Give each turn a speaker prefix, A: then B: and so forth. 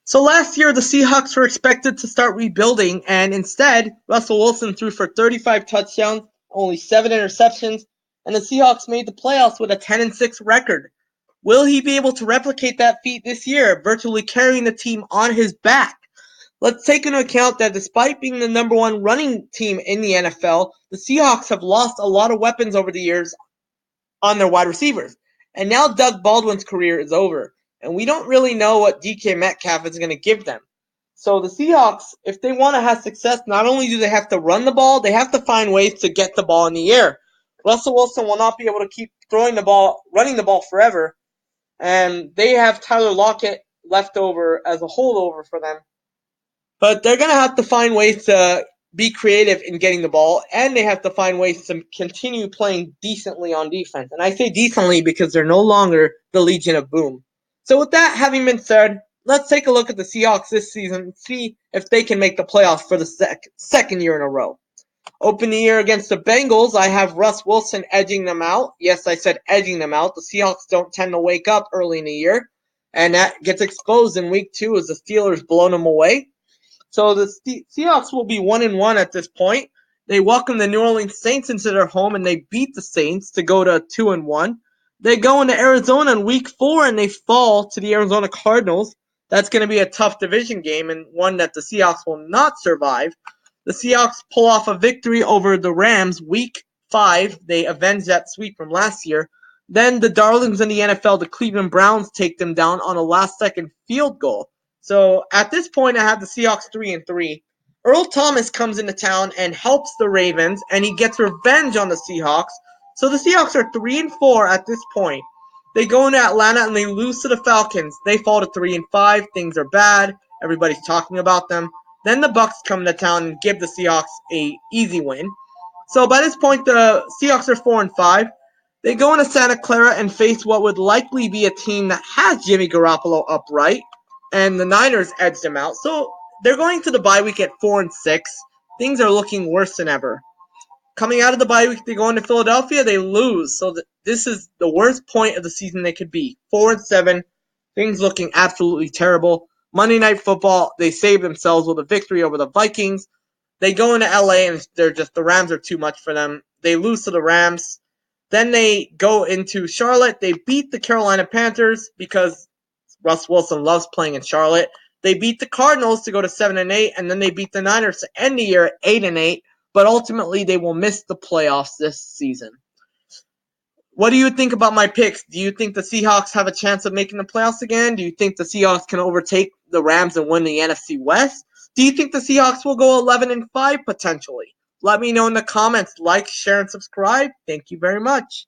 A: So last year, the Seahawks were expected to start rebuilding, and instead, Russell Wilson threw for 35 touchdowns, only 7 interceptions, and the Seahawks made the playoffs with a 10-6 record. Will he be able to replicate that feat this year, virtually carrying the team on his back? Let's take into account that despite being the number one running team in the NFL, the Seahawks have lost a lot of weapons over the years on their wide receivers. And now Doug Baldwin's career is over. And we don't really know what DK Metcalf is going to give them. So the Seahawks, if they want to have success, not only do they have to run the ball, they have to find ways to get the ball in the air. Russell Wilson will not be able to keep throwing the ball, running the ball forever. And they have Tyler Lockett left over as a holdover for them. But they're going to have to find ways to be creative in getting the ball, and they have to find ways to continue playing decently on defense. And I say decently because they're no longer the Legion of Boom. So with that having been said, let's take a look at the Seahawks this season and see if they can make the playoffs for the second year in a row. Open the year against the Bengals, I have Russ Wilson edging them out. Yes, I said edging them out. The Seahawks don't tend to wake up early in the year, and that gets exposed in week 2 as the Steelers blow them away. So the Seahawks will be 1-1 at this point. They welcome the New Orleans Saints into their home, and they beat the Saints to go to 2-1. They go into Arizona in week 4, and they fall to the Arizona Cardinals. That's going to be a tough division game, and one that the Seahawks will not survive. The Seahawks pull off a victory over the Rams week 5. They avenge that sweep from last year. Then the darlings in the NFL, the Cleveland Browns, take them down on a last-second field goal. So at this point, I have the Seahawks 3-3. Earl Thomas comes into town and helps the Ravens, and he gets revenge on the Seahawks. So the Seahawks are 3-4 at this point. They go into Atlanta and they lose to the Falcons. They fall to 3-5. Things are bad. Everybody's talking about them. Then the Bucks come to town and give the Seahawks a easy win. So by this point, the Seahawks are 4-5. They go into Santa Clara and face what would likely be a team that has Jimmy Garoppolo upright, and the Niners edged them out. So they're going to the bye week at 4-6. Things are looking worse than ever. Coming out of the bye week, they go into Philadelphia, they lose. So this is the worst point of the season they could be. 4-7, things looking absolutely terrible. Monday Night Football, they save themselves with a victory over the Vikings. They go into LA and the Rams are too much for them. They lose to the Rams. Then they go into Charlotte. They beat the Carolina Panthers because Russ Wilson loves playing in Charlotte. They beat the Cardinals to go to 7-8, and then they beat the Niners to end the year at 8-8. But ultimately, they will miss the playoffs this season. What do you think about my picks? Do you think the Seahawks have a chance of making the playoffs again? Do you think the Seahawks can overtake the Rams and win the NFC West? Do you think the Seahawks will go 11-5 potentially? Let me know in the comments. Like, share, and subscribe. Thank you very much.